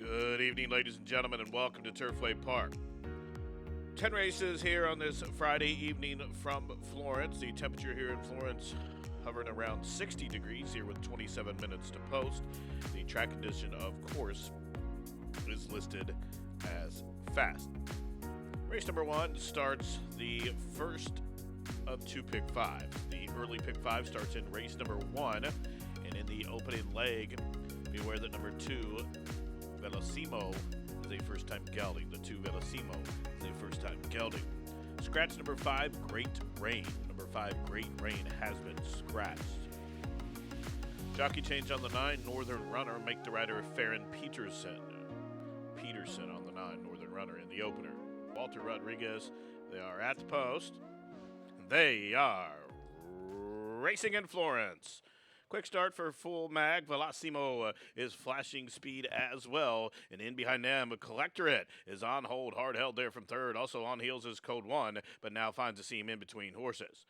Good evening, ladies and gentlemen, and welcome to Turfway Park. 10 races here on this Friday evening from Florence. The temperature here in Florence hovering around 60 degrees here with 27 minutes to post. The track condition, of course, is listed as fast. Race number 1 starts the first of two pick 5. The early pick 5 starts in race number 1, and in the opening leg, be aware that number 2, Velocimo, is a first-time gelding. The 2 Velocimo is a first-time gelding. Scratch number 5, Great Rain. Number 5, Great Rain has been scratched. Jockey change on the 9, Northern Runner. Make the rider Farron Peterson. Peterson on the 9, Northern Runner in the opener. Walter Rodriguez, they are at the post. They are racing in Florence. Quick start for full mag. Velocimo is flashing speed as well. And in behind them, Collectorate is on hold. Hard held there from third. Also on heels is Code 1, but now finds a seam in between horses.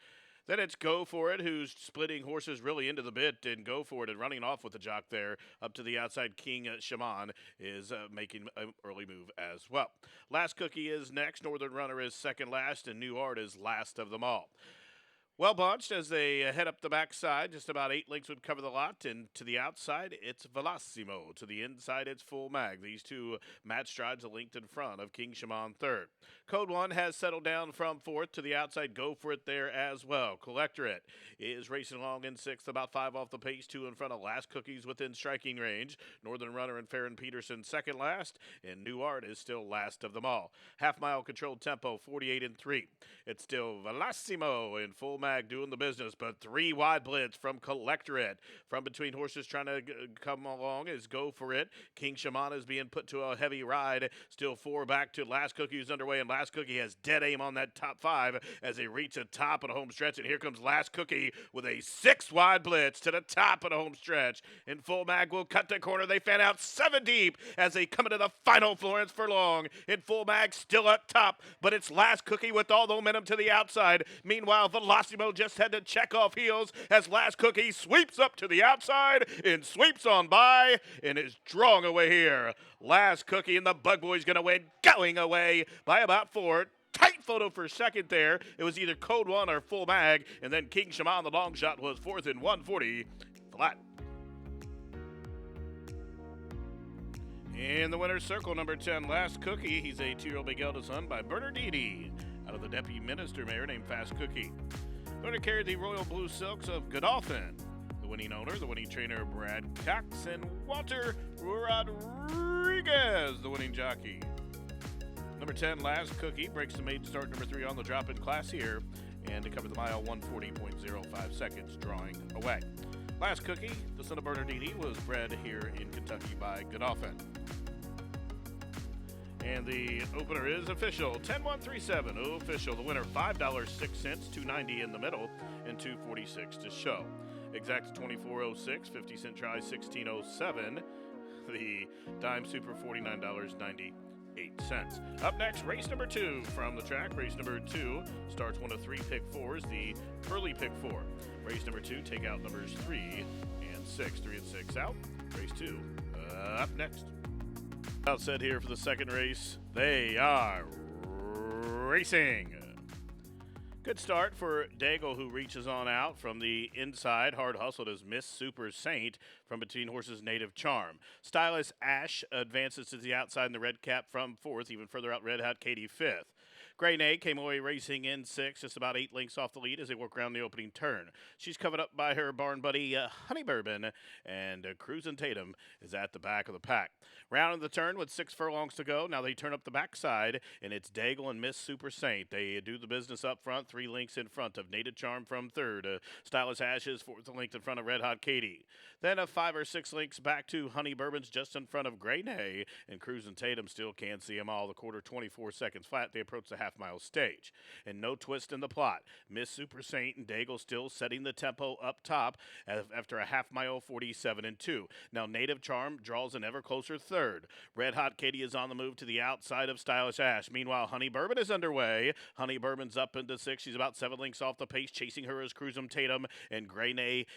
Then it's Go For It, who's splitting horses really into the bit, and Go For It and running off with the jock there. Up to the outside, King Shaman is making an early move as well. Last Cookie is next. Northern Runner is second last, and New Art is last of them all. Well bunched as they head up the backside. Just about 8 lengths would cover the lot. And to the outside, it's Velocimo. To the inside, it's Full Mag. These two match strides a length in front of King Shaman third. Code 1 has settled down from fourth. To the outside, Go For It there as well. Collectorate is racing along in sixth, about 5 off the pace. 2 in front of Last Cookies within striking range. Northern Runner and Farron Peterson second last. And New Art is still last of them all. Half-mile controlled tempo, 48 and 3. It's still Velocimo in Full Mag doing the business, but 3 wide blitz from Collectorate. From between horses trying to come along is Go For It. King Shaman is being put to a heavy ride. Still 4 back to Last Cookie who's underway, and Last Cookie has dead aim on that top 5 as they reach the top of the home stretch, and here comes Last Cookie with a 6 wide blitz to the top of the home stretch. And Full Mag will cut the corner. They fan out 7 deep as they come into the final Florence Furlong. And Full Mag still up top, but it's Last Cookie with all the momentum to the outside. Meanwhile, Velocimo just had to check off heels as Last Cookie sweeps up to the outside and sweeps on by and is drawing away here. Last Cookie and the Bug Boys going to win, going away by about 4. Tight photo for second there. It was either Code 1 or Full Mag, and then King Shaman, the long shot, was fourth in 140 flat. In the winner's circle, number 10, Last Cookie. He's a 2-year-old big eldest son by Bernardini out of the Deputy Minister Mayor named Fast Cookie. Going to carry the Royal Blue Silks of Godolphin. The winning owner, the winning trainer, Brad Cox, and Walter Rodriguez, the winning jockey. Number 10, Last Cookie, breaks the maiden start number 3 on the drop-in class here, and to cover the mile, 140.05 seconds, drawing away. Last Cookie, the son of Bernardini, was bred here in Kentucky by Godolphin. And the opener is official, 10-1-3-7, official. The winner, $5.06, $2.90 in the middle, and $2.46 to show. Exact $24.06, 50-cent try, $16.07. The dime super, $49.98. Up next, race number 2 from the track. Race number 2 starts one of 3 pick 4s, the early pick 4. Race number 2, take out numbers 3 and 6. 3 and 6 out. Race 2 up next. Outset here for the second race. They are racing. Good start for Daigle, who reaches on out from the inside. Hard hustled as Miss Super Saint from between horses Native Charm. Stylist Ash advances to the outside in the red cap from 4th. Even further out, Red Hot Katie 5th. Grey Nate came away racing in 6th, just about 8 lengths off the lead as they work around the opening turn. She's covered up by her barn buddy Honey Bourbon, and Cruisin' Tatum is at the back of the pack. Round the turn with 6 furlongs to go. Now they turn up the backside, and it's Daigle and Miss Super Saint. They do the business up front, 3 lengths in front of Native Charm from 3rd. Stylist Ashes, 4th length in front of Red Hot Katie. Then 5 or 6 lengths back to Honey Bourbon's just in front of Grey Nay, and Cruisin' Tatum still can't see them all. The quarter, 24 seconds flat. They approach the half half-mile stage. And no twist in the plot. Miss Super Saint and Daigle still setting the tempo up top after a half-mile 47-2. Now Native Charm draws an ever closer third. Red Hot Katie is on the move to the outside of Stylish Ash. Meanwhile, Honey Bourbon is underway. Honey Bourbon's up into 6. She's about 7 lengths off the pace. Chasing her is Cruzum Tatum, and Grey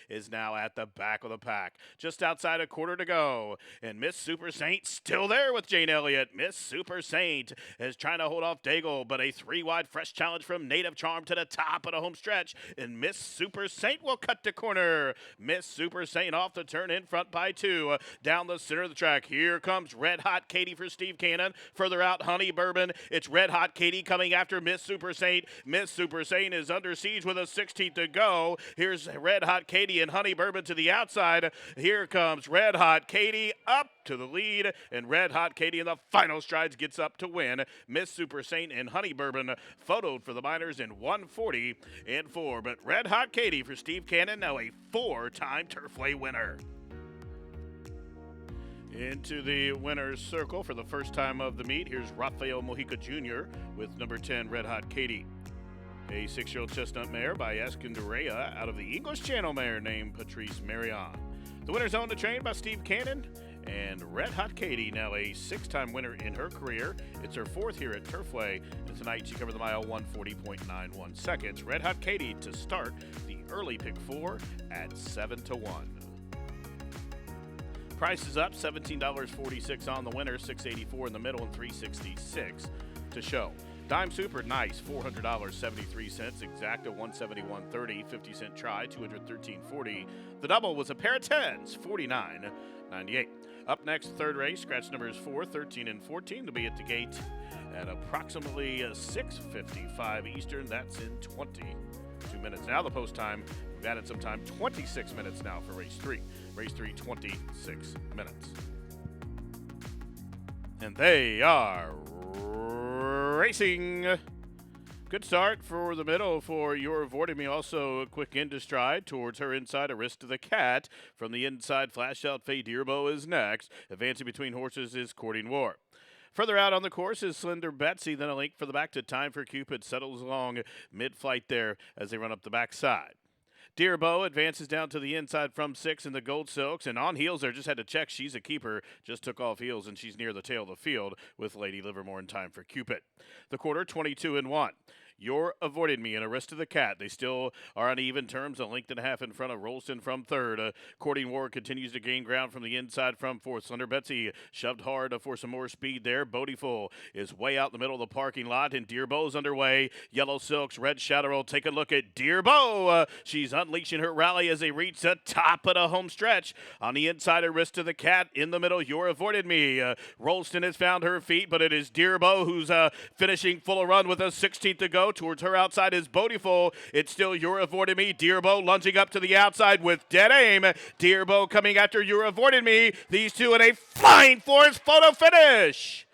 is now at the back of the pack. Just outside a quarter to go, and Miss Super Saint still there with Jane Elliott. Miss Super Saint is trying to hold off Daigle, but a 3-wide fresh challenge from Native Charm to the top of the home stretch, and Miss Super Saint will cut the corner. Miss Super Saint off the turn in front by 2. Down the center of the track, here comes Red Hot Katie for Steve Cannon. Further out, Honey Bourbon. It's Red Hot Katie coming after Miss Super Saint. Miss Super Saint is under siege with a 16th to go. Here's Red Hot Katie and Honey Bourbon to the outside. Here comes Red Hot Katie up to the lead, and Red Hot Katie in the final strides gets up to win. Miss Super Saint and Honey Bourbon photoed for the minors in 1:40.4. But Red Hot Katie for Steve Cannon, now a 4-time Turfway winner. Into the winner's circle for the first time of the meet, here's Rafael Mojica Jr. with number 10, Red Hot Katie. A 6-year-old chestnut mare by Escondrea out of the English Channel mare named Patrice Marion. The winner's owned and trained by Steve Cannon, and Red Hot Katie, now a 6-time winner in her career. It's her 4th here at Turfway, and tonight she covered the mile 1:40.91 seconds. Red Hot Katie to start the early pick 4 at 7-1. Price is up, $17.46 on the winner, $6.84 in the middle, and $3.66 to show. Dime Super, nice, $400.73. Exacta, $171.30. 50-cent try, $213.40. The double was a pair of 10s, $49.98. Up next, third race, scratch numbers 4, 13, and 14 to be at the gate at approximately 6:55 Eastern. That's in 22 minutes. Now the post time, we've added some time, 26 minutes now for race 3. Race 3, 26 minutes. And they are racing. Good start for the middle for You're Avoiding Me. Also a quick into stride towards her inside, a wrist to the cat. From the inside, Flash Out Faye Dearbo is next. Advancing between horses is Courting War. Further out on the course is Slender Betsy, then a link for the back to Time for Cupid. Settles along mid-flight there as they run up the backside. Dearbo advances down to the inside from 6 in the Gold Silks, and on heels there, just had to check, she's a keeper, just took off heels, and she's near the tail of the field with Lady Livermore in Time for Cupid. The quarter, 22-1. You're Avoiding Me and a wrist of the cat. They still are on even terms, a length and a half in front of Rolston from third. Courting War continues to gain ground from the inside from fourth. Slender Betsy shoved hard for some more speed there. Bodiful is way out in the middle of the parking lot, and Dearbo's underway. Yellow Silks, Red Shadow. Take a look at Dearbo. She's unleashing her rally as they reach the top of the home stretch. On the inside, a wrist to the cat. In the middle, You're Avoiding Me. Rolston has found her feet, but it is Dearbo who's finishing full of run with a 16th to go. Towards her outside is Bodiful. It's still You're Avoiding Me. Dearbo lunging up to the outside with dead aim. Dearbo coming after You're Avoiding Me. These two in a flying force photo finish.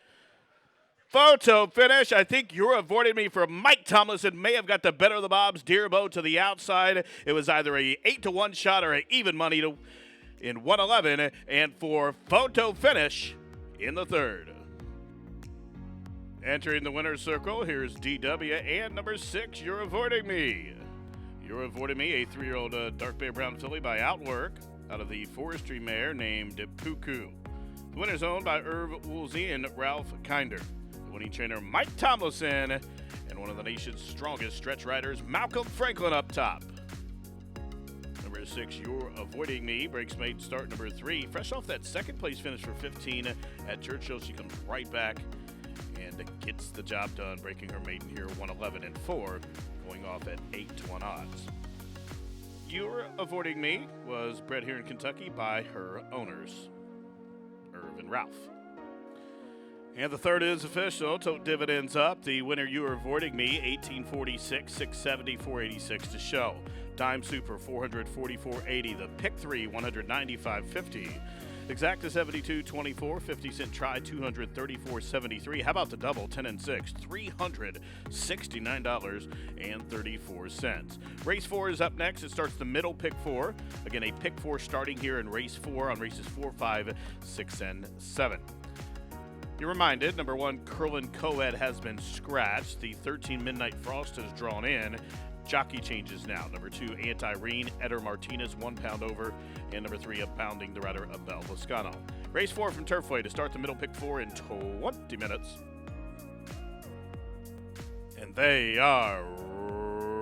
Photo finish. I think You're Avoiding Me for Mike Tomlinson may have got the better of the Bobs. Dearbo to the outside. It was either a 8-1 shot or a even money in 111. And for photo finish in the third. Entering the winner's circle, here's DW and number 6, You're Avoiding Me. You're Avoiding Me, a 3-year-old dark bay brown filly by Outwork out of the forestry mare named Cuckoo. The winner's owned by Irv Woolsey and Ralph Kinder. The winning trainer, Mike Tomlinson, and one of the nation's strongest stretch riders, Malcolm Franklin up top. Number 6, You're Avoiding Me, breaks made start number 3. Fresh off that second place finish for 15 at Churchill, she comes right back and gets the job done, breaking her maiden here 111-4, going off at 8-1 odds. You're Avoiding Me was bred here in Kentucky by her owners, Irv and Ralph. And the third is official. Tote dividends up. The winner, You're Avoiding Me, 1846, 670, 486 to show. Dime Super, 444.80. The pick 3, 195.50. Exacta 72.24, 50-cent try, $234.73. How about the double, 10 and 6, $369.34. Race 4 is up next. It starts the middle pick 4. Again, a pick 4 starting here in race 4 on races 4, 5, 6, and 7. You're reminded, number 1, Curlin Coed has been scratched. The 13 Midnight Frost has drawn in. Jockey changes now. Number 2, Anti-Reen, Eder Martinez, 1 pound over. And number 3, Abounding, the rider Abel Lascano. Race 4 from Turfway to start the middle pick 4 in 20 minutes. And they are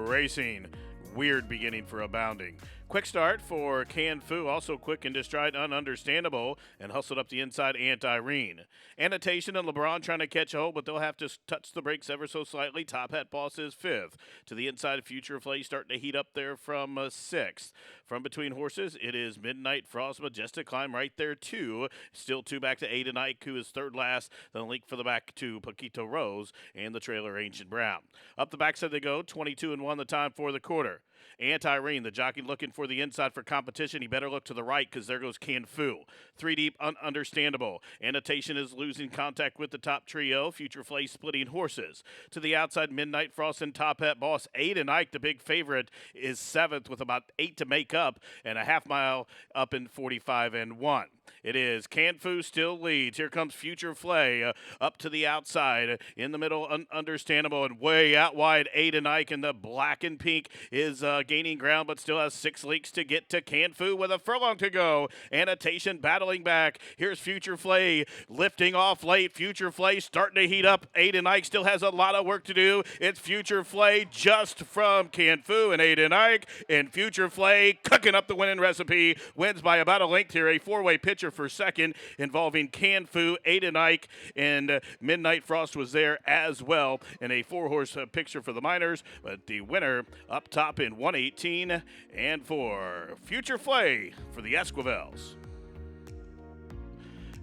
racing. Weird beginning for Abounding. Quick start for Can Fu, also quick and distride, ununderstandable, and hustled up the inside Anti-Reen. Annotation and LeBron trying to catch a hold, but they'll have to touch the brakes ever so slightly. Top Hat Boss is 5th. To the inside, Future Flay starting to heat up there from 6th. From between horses, it is Midnight Frost, Majestic Climb right there, 2. Still 2 back to Aiden Ike, who is 3rd last. Then a link for the back to Paquito Rose and the trailer Ancient Brown. Up the backside they go, 22-1 the time for the quarter. Anti-Reen, the jockey looking for the inside for competition. He better look to the right because there goes Can Fu. 3 deep, ununderstandable. Annotation is losing contact with the top trio. Future Flay splitting horses. To the outside, Midnight Frost and Top Hat Boss. Aiden Ike, the big favorite, is 7th with about 8 to make up and a half mile up in 45-1. It is Can Fu still leads. Here comes Future Flay up to the outside. In the middle, understandable, and way out wide, Aiden Ike in the black and pink is gaining ground, but still has 6 leaks to get to Can Fu with a furlong to go. Annotation battling back. Here's Future Flay lifting off late. Future Flay starting to heat up. Aiden Ike still has a lot of work to do. It's Future Flay just from Can Fu and Aiden Ike, and Future Flay cooking up the winning recipe. Wins by about a length here. A 4-way picture for second involving Can Fu, Aiden Ike, and Midnight Frost was there as well in a 4-horse picture for the Miners, but the winner up top in 118 and for Future Flay for the Esquivels.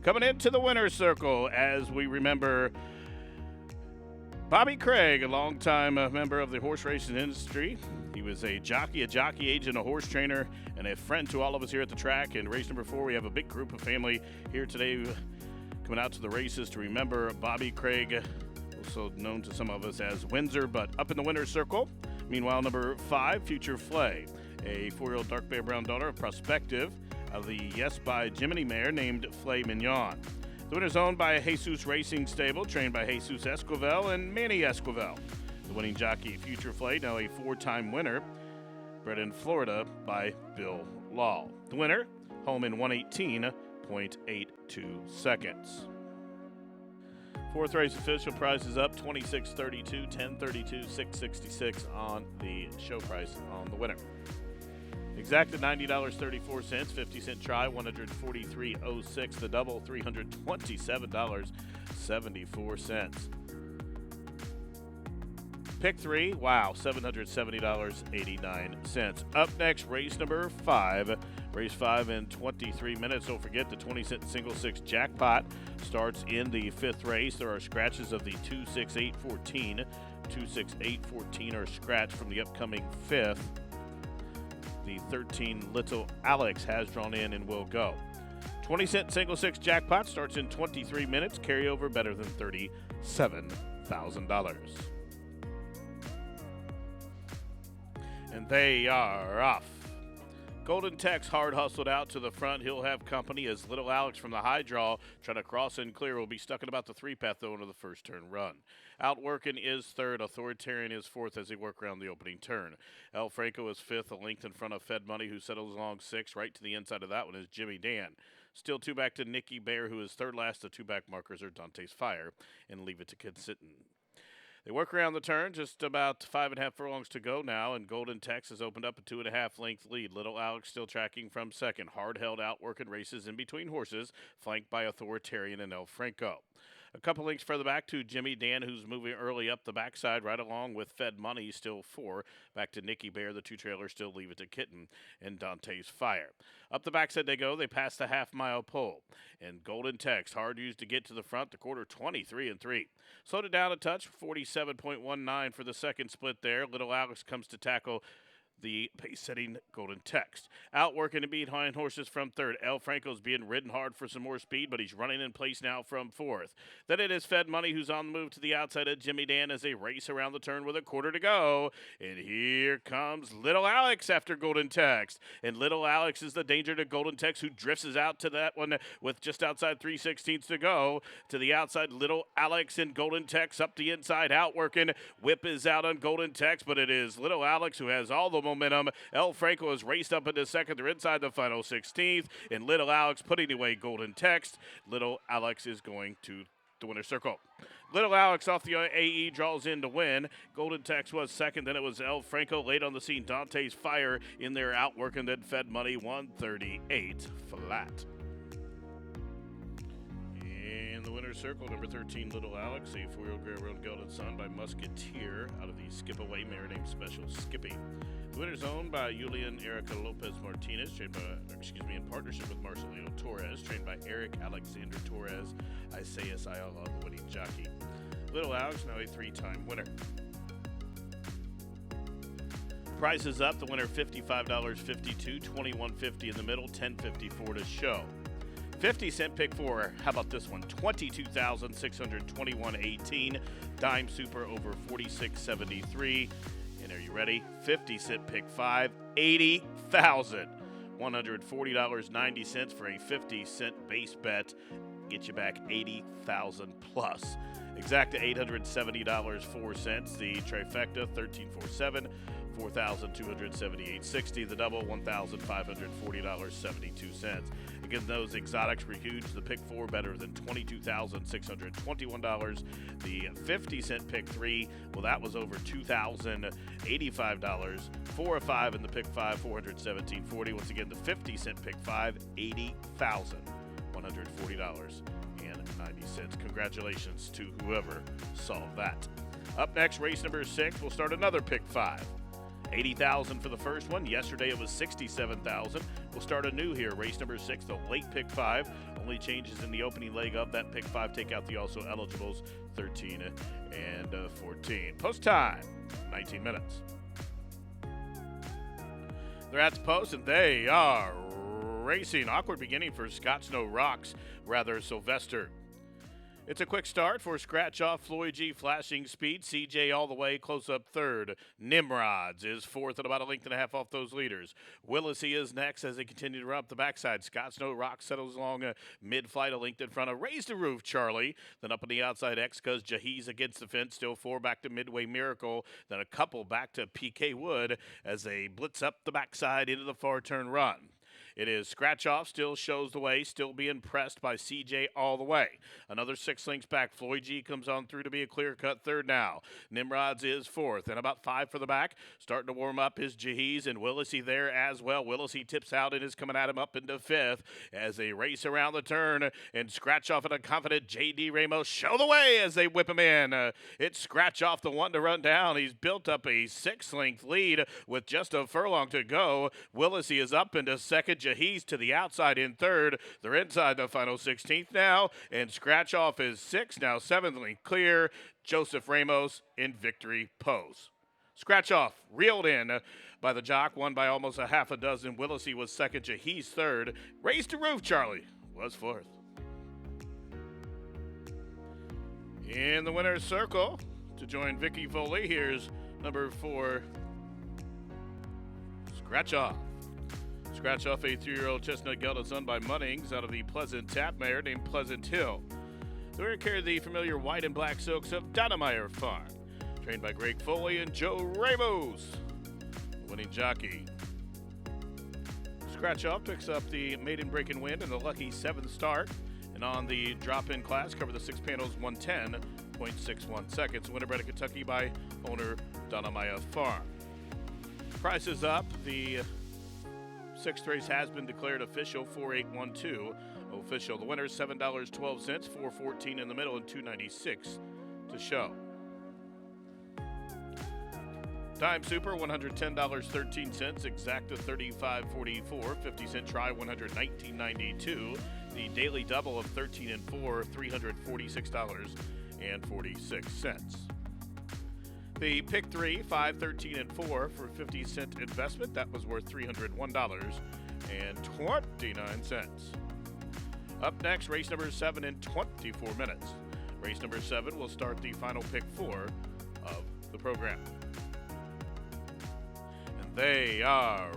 Coming into the winner's circle as we remember Bobby Craig, a longtime member of the horse racing industry. He was a jockey agent, a horse trainer, and a friend to all of us here at the track. In race number 4, we have a big group of family here today coming out to the races to remember Bobby Craig, also known to some of us as Windsor, but up in the winner's circle. Meanwhile, number 5, Future Flay, a 4-year-old dark bay brown daughter of Prospective of the Yes by Jiminy mare named Flay Mignon. The winner's owned by Jesus Racing Stable, trained by Jesus Esquivel and Manny Esquivel. The winning jockey, Future Flay, now a 4-time winner, bred in Florida by Bill Law. The winner, home in 118.82 seconds. 4th race official price is up, $26.32, $10.32, $6.66 on the show price on the winner. Exacted $90.34, 50-cent try, $143.06. The double, $327.74. Pick 3, wow, $770.89. Up next, race number 5. Race 5 in 23 minutes. Don't forget the 20-cent single 6 jackpot starts in the 5th race. There are scratches of the 2, 6, 8, 14. 2, 6, 8, 14 are scratched from the upcoming 5th. The 13 Little Alex has drawn in and will go. 20-cent single 6 jackpot starts in 23 minutes. Carryover better than $37,000. And they are off. Golden Tex hard hustled out to the front. He'll have company as Little Alex from the high draw trying to cross and clear. Will be stuck in about the 3-path though into the first turn run. Outworking is 3rd. Authoritarian is 4th as they work around the opening turn. El Franco is 5th, a length in front of Fed Money, who settles along 6th. Right to the inside of that one is Jimmy Dan. Still 2 back to Nicky Bear, who is 3rd last. The 2 back markers are Dante's Fire and Leave It to Kid Sittin'. They work around the turn, just about 5.5 furlongs to go now, and Golden Tex has opened up a 2.5 length lead. Little Alex still tracking from 2nd. Hard held out working races in between horses, flanked by Authoritarian and El Franco. A couple lengths further back to Jimmy Dan, who's moving early up the backside, right along with Fed Money, still 4. Back to Nicky Bear, the 2 trailers still Leave It to Kitten, and Dante's Fire. Up the backside they go. They pass the half-mile pole. And Golden Tex, hard used to get to the front, the quarter 23-3. Slowed it down a touch, 47.19 for the second split there. Little Alex comes to tackle the pace-setting Golden Text. Outworking to beat hind horses from third. El Franco's being ridden hard for some more speed, but he's running in place now from fourth. Then it is Fed Money who's on the move to the outside of Jimmy Dan as they race around the turn with a quarter to go. And here comes Little Alex after Golden Text. And Little Alex is the danger to Golden Text, who drifts out to that one with just outside 3/16 to go. To the outside, Little Alex and Golden Text up the inside, outworking. Whip is out on Golden Text, but it is Little Alex who has all the momentum. El Franco has raced up into second. They're inside the final 16th, and Little Alex putting away Golden Text. Little Alex is going to the winner's circle. Little Alex off the AE draws in to win. Golden Text was second. Then it was El Franco late on the scene. Dante's Fire in there outworking. Then Fed Money 138 flat. In the winner's circle, number 13, Little Alex, a 4-year-old Railroad Gelded Son by Musketeer out of the Skip Away mare named Special Skippy. The winner's owned by Julian Erica Lopez Martinez, in partnership with Marcelino Torres, trained by Eric Alexander Torres, Isaias Ayala, the winning jockey. Little Alex, now a 3-time winner. Price is up. The winner $55.52, $21.50 in the middle, $10.54 to show. 50-cent pick 4. How about this one? $22,621.18. Dime Super over $46.73. And are you ready? 50-cent pick 5. $80,140.90 for a 50-cent base bet. Get you back $80,000 plus. Exacta $870.04. The trifecta $13.47. $4,278.60. The double $1,540.72. Again, those exotics were huge. The pick 4 better than $22,621. The 50-cent pick 3, well, that was over $2,085. 4 of 5 in the pick 5, $417.40. Once again, the 50-cent pick 5, $80,140.90. Congratulations to whoever solved that. Up next, race number 6. We'll start another pick 5. $80,000 for the first one. Yesterday it was $67,000. We'll start anew here. Race number 6, the late pick 5. Only changes in the opening leg of that pick 5. Take out the also eligibles 13 and 14. Post time, 19 minutes. They're at the post and they are racing. Awkward beginning for Scott Snow Rocks, rather Sylvester. It's a quick start for Scratch Off, Floyd G. Flashing Speed, CJ all the way, close up third. Nimrods is fourth and about a length and a half off those leaders. Willisy is next as they continue to run up the backside. Scott Snow Rock settles along mid-flight, a length in front of Raise the Roof, Charlie. Then up on the outside, X-Cuz Jahiz against the fence, still 4 back to Midway Miracle. Then a couple back to PK Wood as they blitz up the backside into the far turn run. It is Scratch Off, still shows the way, still being pressed by CJ all the way. Another 6 lengths back. Floyd G comes on through to be a clear-cut third now. Nimrods is fourth, and about 5 for the back. Starting to warm up is Jahiz and Willisy there as well. Willisy tips out and is coming at him up into 5th as they race around the turn, and Scratch Off and a confident J.D. Ramos show the way as they whip him in. It's Scratch Off, the one to run down. He's built up a 6-length lead with just a furlong to go. Willisy is up into second. Jahiz to the outside in third. They're inside the final 16th now, and Scratch Off is 6th, now 7th length clear. Joseph Ramos in victory pose. Scratch Off reeled in by the jock, won by almost a half a dozen. Willisy was second, Jahiz third. Raise the Roof, Charlie was fourth. In the winner's circle, to join Vicky Foley, here's number 4, Scratch Off. Scratch Off, a 3-year-old chestnut gelded son by Munnings out of the Pleasant Tap mare named Pleasant Hill. The winner carried the familiar white and black silks of Donnemeyer Farm, trained by Greg Foley and Joe Ramos, the winning jockey. Scratch Off picks up the maiden breaking wind in the lucky 7th start, and on the drop-in class, cover the 6 panels 110.61 seconds. Winner bred in Kentucky by owner Donnemeyer Farm. Price is up. The 6th race has been declared official, 4812 official. The winner is $7.12, $4.14 in the middle, and $2.96 to show. Dime Super, $110.13, Exacta $35.44, 50-cent try, $119.92. The daily double of 13 and 4, $346.46. The pick three, 5, 13, and 4 for 50-cent investment. That was worth $301.29. Up next, race number 7 in 24 minutes. Race number 7 will start the final pick 4 of the program. And they are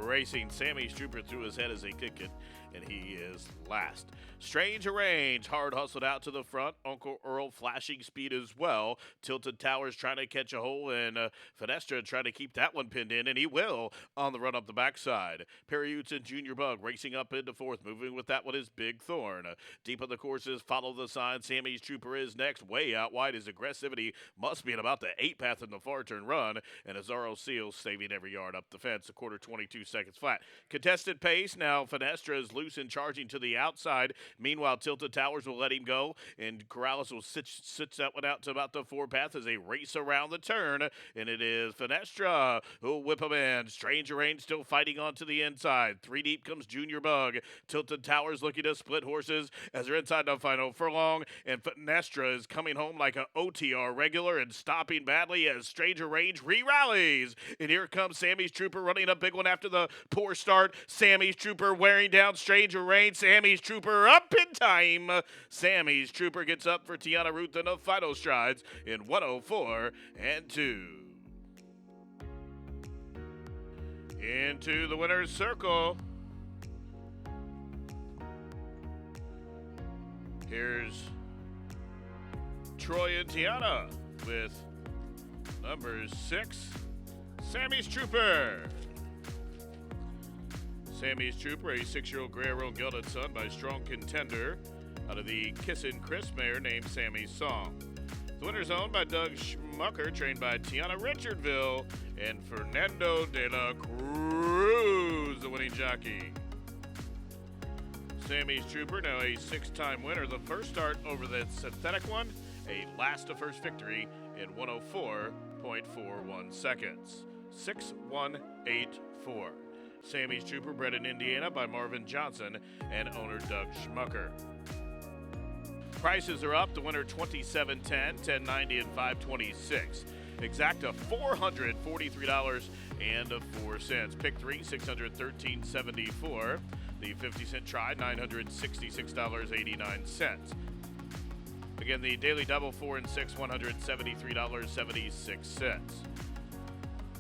racing. Sammy's Trooper threw his head as they kick it, and he is last. Strange Arrange, hard hustled out to the front. Uncle Earl flashing speed as well. Tilted Towers trying to catch a hole, and Finestra trying to keep that one pinned in, and he will on the run up the backside. Perry Utes and Junior Bug racing up into fourth. Moving with that one is Big Thorn. Deep on the courses, follow the sign. Sammy's Trooper is next. Way out wide. His aggressivity must be in about the 8 path in the far turn run, and Azaro Seal saving every yard up the fence. A quarter 22 seconds flat. Contested pace. Now Finestra is loose and charging to the outside. Meanwhile, Tilted Towers will let him go, and Corrales will sits that one out to about the 4 path as they race around the turn, and it is Finestra who will whip him in. Strange Arrange still fighting on to the inside. 3 deep comes Junior Bug. Tilted Towers looking to split horses as they're inside the final furlong, and Finestra is coming home like an OTR regular and stopping badly as Strange Arrange re-rallies. And here comes Sammy's Trooper running a big one after the poor start. Sammy's Trooper wearing down Strange Arrange. Sammy's Trooper up in time. Sammy's Trooper gets up for Tiana Ruth in the final strides in 104 and 2. Into the winner's circle. Here's Troy and Tiana with number 6, Sammy's Trooper. Sammy's Trooper, a 6-year-old gray-roan gelded son by strong contender out of the Kissin' Chris mare named Sammy's Song. The winner's owned by Doug Schmucker, trained by Tiana Richardville and Fernando de la Cruz, the winning jockey. Sammy's Trooper, now a 6-time winner. The first start over the synthetic one, a last to first victory in 104.41 seconds. 6-1-8-4. Sammy's Trooper, bred in Indiana by Marvin Johnson and owner Doug Schmucker. Prices are up. The winner $27.10, $10.90, and $5.26. Exacta $443.04. Pick 3 $613.74. The 50-cent try $966.89. Again, the daily double 4 and 6 $173.76.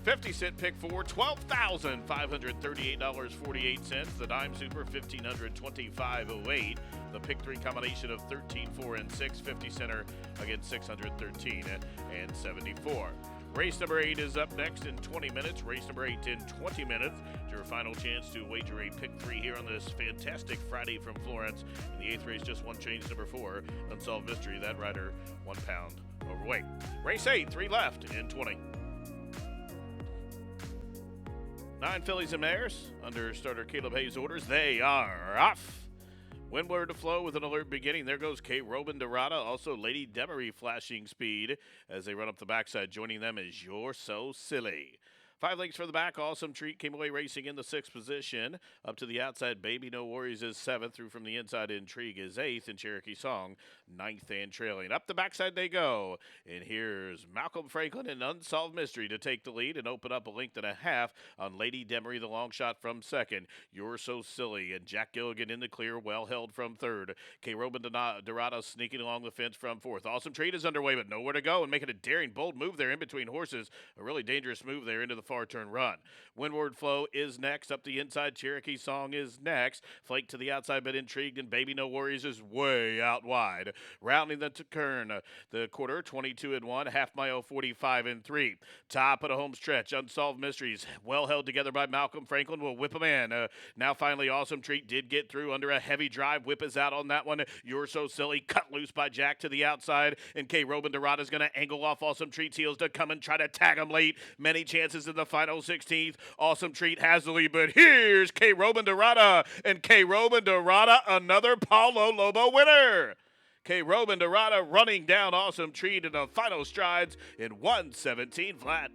50-cent pick 4, $12,538.48. The dime super, $1,525.08. The pick 3 combination of 13, 4, and 6. 50 center again, $613.74. Race number 8 is up next in 20 minutes. Race number 8 in 20 minutes. It's your final chance to wager a pick 3 here on this fantastic Friday from Florence. In the 8th race, just one change, number 4, Unsolved Mystery. That rider, 1 pound overweight. Race 8, 3 left in 20. 9 fillies and mares under starter Caleb Hayes' orders. They are off. Windward to flow with an alert beginning. There goes K. Robin Dorada. Also Lady Demery flashing speed as they run up the backside. Joining them is You're So Silly. 5 lengths for the back. Awesome Treat came away racing in the 6th position. Up to the outside, Baby No Worries is 7th. Through from the inside, Intrigue is 8th. And Cherokee Song, 9th and trailing. Up the backside they go. And here's Malcolm Franklin and Unsolved Mystery to take the lead and open up a length and a half on Lady Demery, the long shot from 2nd. You're So Silly. And Jack Gilligan in the clear, well held from 3rd. K. Robin Dorado sneaking along the fence from 4th. Awesome Treat is underway, but nowhere to go. And making a daring, bold move there in between horses. A really dangerous move there into the far turn run. Windward Flow is next. Up the inside, Cherokee Song is next. Flake to the outside, but Intrigued, and Baby No Worries is way out wide. Rounding the turn, the quarter, 22 and 1, half mile, 45 and 3. Top of the home stretch, Unsolved Mysteries, well held together by Malcolm Franklin, will whip him in. Now finally, Awesome Treat did get through under a heavy drive. Whip is out on that one. You're So Silly, cut loose by Jack to the outside, and K. Robin Dorada is going to angle off Awesome Treat's heels to come and try to tag him late. Many chances in the final 16th. Awesome Treat has the lead, but here's K. Robin Dorada, and K. Robin Dorada, another Paulo Lobo winner. K. Robin Dorada running down Awesome Treat in the final strides in 117 flat.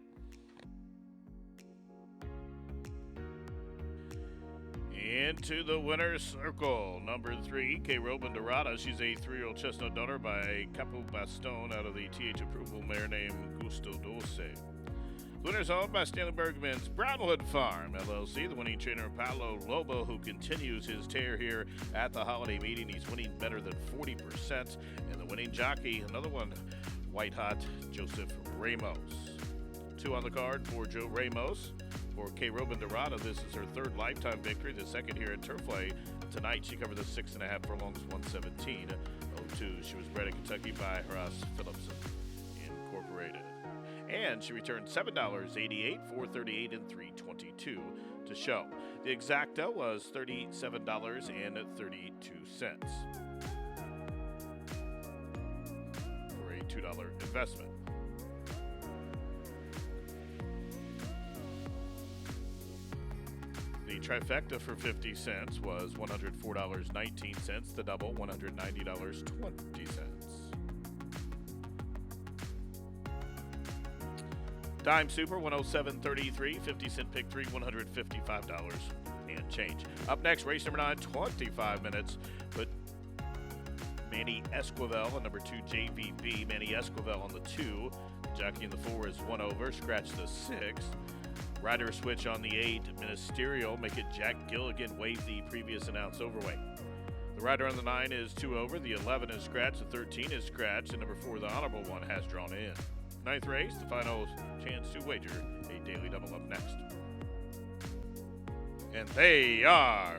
Into the winner's circle. Number 3, K. Robin Dorada. She's a 3-year-old chestnut daughter by Capo Bastone out of the TH approval mare named Gusto Dulce. The winner's owned by Stanley Bergman's Brownwood Farm, LLC. The winning trainer, Paolo Lobo, who continues his tear here at the holiday meeting. He's winning better than 40%. And the winning jockey, another one, white hot, Joseph Ramos. 2 on the card for Joe Ramos. For K. Robin Dorada, this is her 3rd lifetime victory, the 2nd here at Turfway. Tonight, she covered the 6.5 furlongs, 117.02. She was bred in Kentucky by Horace Phillipson Incorporated. And she returned $7.88, $4.38, and $3.22 to show. The exacta was $37.32 for a $2 investment. The trifecta for 50 cents was $104.19. The double, $190.20. Dime Super, $107.33. 50-cent pick 3, $155 and change. Up next, race number 9, 25 minutes. But Manny Esquivel on number 2, JVB. Manny Esquivel on the 2. Jockey in the 4 is 1 over. Scratch the 6. Rider switch on the 8, Ministerial. Make it Jack Gilligan, waive the previous announced overweight. The rider on the 9 is 2 over. The 11 is scratched. The 13 is scratched. And number 4, the Honorable One, has drawn in. 9th race, the final chance to wager a daily double up next. And they are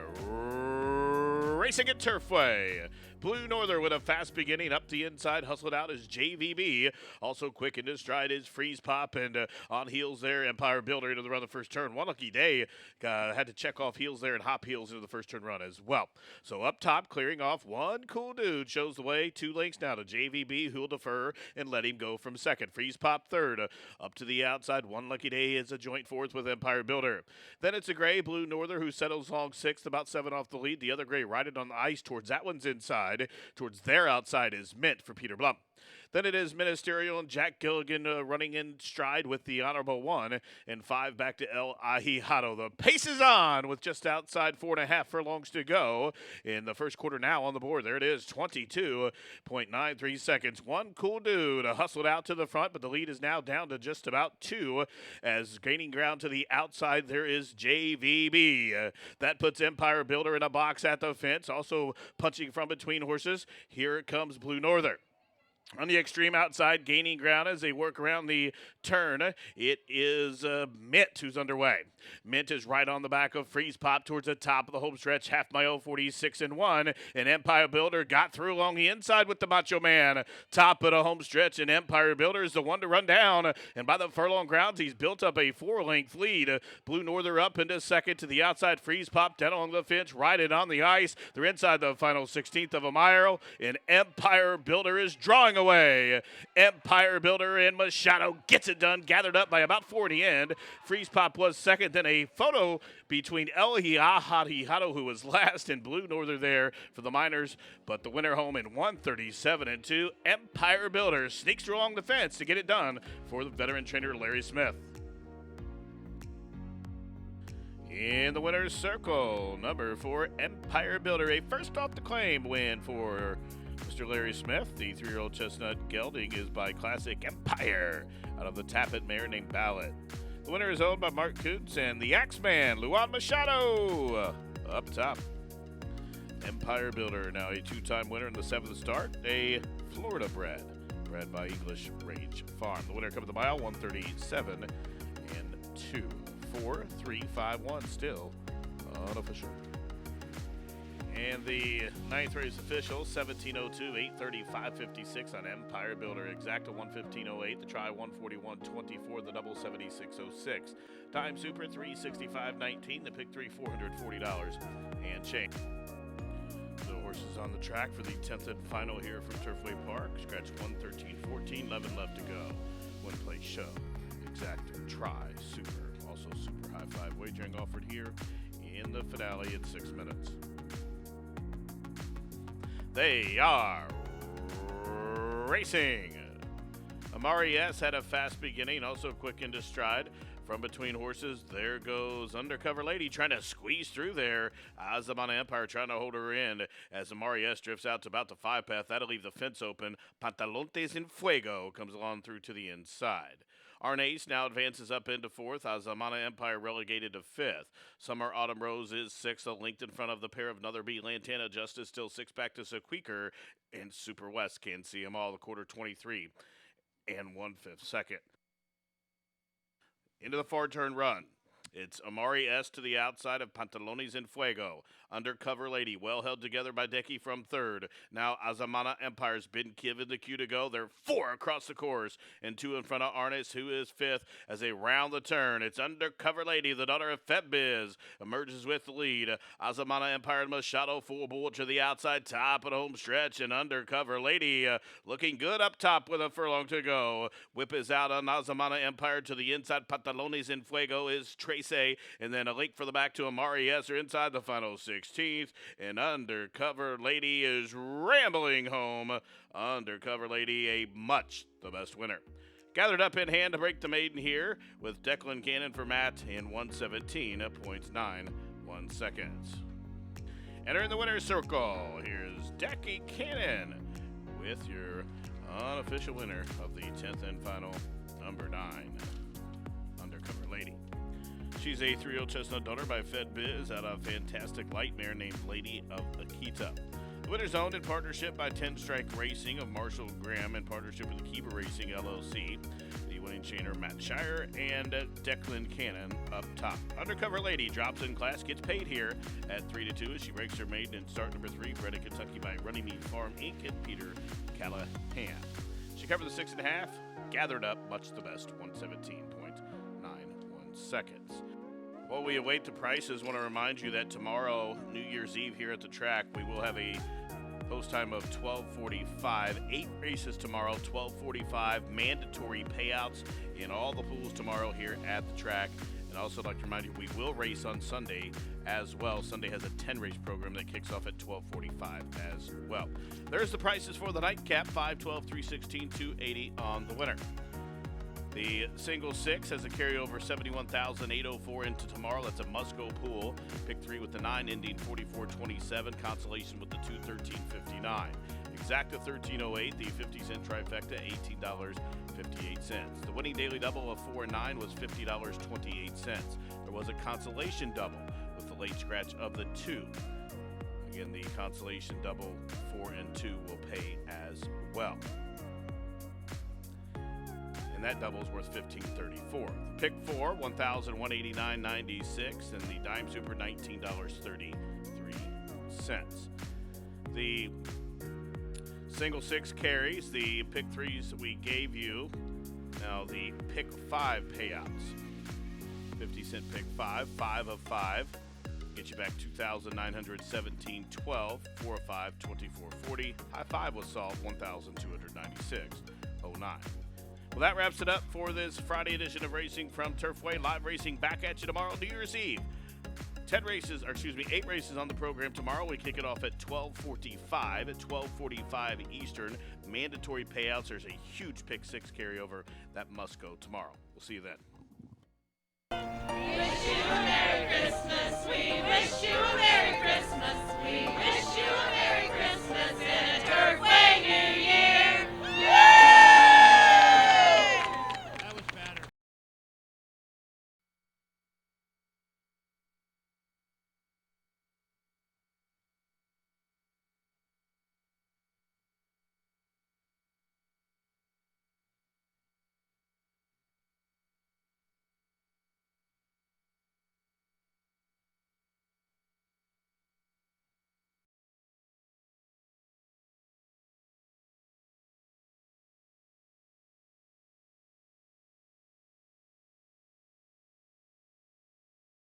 racing at Turfway. Blue Norther with a fast beginning up the inside, hustled out is JVB. Also quick into stride is Freeze Pop, and on heels there, Empire Builder into the run of the first turn. One lucky day, had to check off heels there and hop heels into the first turn run as well. So up top, clearing off, One Cool Dude shows the way. 2 lengths now to JVB, who'll defer and let him go from second. Freeze Pop third. Up to the outside, One Lucky Day is a joint fourth with Empire Builder. Then it's a gray, Blue Norther, who settles along sixth, about 7 off the lead. The other gray riding on the ice towards that one's inside. Towards their outside is Mint for Peter Blum. Then it is Ministerial and Jack Gilligan running in stride with the Honorable One. And 5 back to El Ahijado. The pace is on with just outside 4.5 furlongs to go in the first quarter now on the board. There it is, 22.93 seconds. One Cool Dude hustled out to the front, but the lead is now down to just about 2 as gaining ground to the outside. There is JVB. That puts Empire Builder in a box at the fence, also punching from between horses. Here it comes Blue Norther. On the extreme outside, gaining ground as they work around the turn, it is Mint who's underway. Mint is right on the back of Freeze Pop towards the top of the home stretch, half mile, 46-1. And Empire Builder got through along the inside with the Macho Man. Top of the home stretch, and Empire Builder is the one to run down. And by the furlong grounds, he's built up a 4-length lead. Blue Norther up into second to the outside. Freeze Pop down along the fence, riding on the ice. They're inside the final 16th of a mile, and Empire Builder is drawing away. Empire Builder and Machado gets it done, gathered up by about 40 end. Freeze Pop was second, then a photo between El Ahijado, who was last, and Blue Norther there for the Miners, but the winner home in 137-2. Empire Builder sneaks along the fence to get it done for the veteran trainer Larry Smith. In the winner's circle, number 4, Empire Builder, a first off the claim win for Mr. Larry Smith. The 3-year-old chestnut gelding is by Classic Empire out of the Tappet mare named Ballot. The winner is owned by Mark Coots and the Axeman, Luan Machado, up top. Empire Builder, now a 2-time winner in the 7th start, a Florida bred by English Range Farm. The winner comes the mile, 137-2. 4, 3, 5, 1, still unofficial. And the 9th race official, 17:02, 8:35.56 on Empire Builder. Exacta 1:15.08. The try 1:41.24. The double 76.06. Time Super 3:65.19. The pick 3 $440 and change. The horses on the track for the 10th and final here from Turfway Park. Scratch 1:13.14. 11 left to go. One place show. Exacta, try, super. Also super high five wagering offered here in the finale in 6 minutes. They are racing. Amari S had a fast beginning, also quick into stride. From between horses, there goes Undercover Lady trying to squeeze through there. Azamana Empire trying to hold her in as Amari S drifts out to about the 5 path. That'll leave the fence open. Pantalones en Fuego comes along through to the inside. Arnace now advances up into 4th. Azamana Empire relegated to 5th. Summer Autumn Rose is 6th, a length in front of the pair of Another B. Lantana Justice still 6 back to Sequeaker. And Super West can see them all. The quarter 23 and 1/5 second. Into the 4-turn run. It's Amari S to the outside of Pantalones en Fuego. Undercover Lady, well held together by Decky from 3rd. Now Azamana Empire's been given the cue to go. They're 4 across the course and 2 in front of Arnis, who is 5th as they round the turn. It's Undercover Lady, the daughter of Febbiz, emerges with the lead. Azamana Empire and Machado full board to the outside, top of the home stretch, and Undercover Lady looking good up top with a furlong to go. Whip is out on Azamana Empire to the inside. Pantalones en Fuego is Trace, and then a link for the back to Amari S are inside the final 16th, and Undercover Lady is rambling home. Undercover Lady, the best winner. Gathered up in hand to break the maiden here with Declan Cannon for Matt in 1:17.91 seconds. Entering the winner's circle, here's Decky Cannon with your unofficial winner of the 10th and final, number 9, Undercover Lady. She's a 3-year-old chestnut daughter by Fed Biz out of Fantastic Light mare named Lady of Akita. The winner's owned in partnership by 10 Strike Racing of Marshall Graham in partnership with Akiba Racing LLC. The winning trainer Matt Shire and Declan Cannon up top. Undercover Lady drops in class, gets paid here at 3-2 as she breaks her maiden in start number 3, bred in Kentucky by Runnymede Farm Inc. and Peter Callahan. She covered the 6.5, gathered up much the best, 1:17.91 seconds. While we await the prices, I want to remind you that tomorrow, New Year's Eve here at the track, we will have a post time of 12:45. 8 races tomorrow, 12:45, mandatory payouts in all the pools tomorrow here at the track. And also I'd like to remind you, we will race on Sunday as well. Sunday has a 10-race program that kicks off at 12:45 as well. There's the prices for the nightcap, 5, 12, 316, 280 on the winner. The single 6 has a carryover 71,804 into tomorrow. That's a must-go pool. Pick 3 with the 9 ending 4427. Consolation with the 2 1359. Exacta 1308. The 50-cent trifecta $18.58. The winning daily double of 4 and 9 was $50.28. There was a consolation double with the late scratch of the 2. Again, the consolation double 4 and 2 will pay as well. That double's worth $15.34. Pick 4, $1,189.96, and the dime super $19.33. The single 6 carries the pick 3s that we gave you. Now the pick 5 payouts. 50-cent pick 5, 5 of 5. Get you back $2,917.12, 4 of 5, $24.40. High 5 was solved, $1,296.09. Well, that wraps it up for this Friday edition of Racing from Turfway. Live racing back at you tomorrow, New Year's Eve. 8 races on the program tomorrow. We kick it off at 12:45. At 12:45 Eastern, mandatory payouts. There's a huge pick 6 carryover that must go tomorrow. We'll see you then. We wish you a Merry Christmas. We wish you a Merry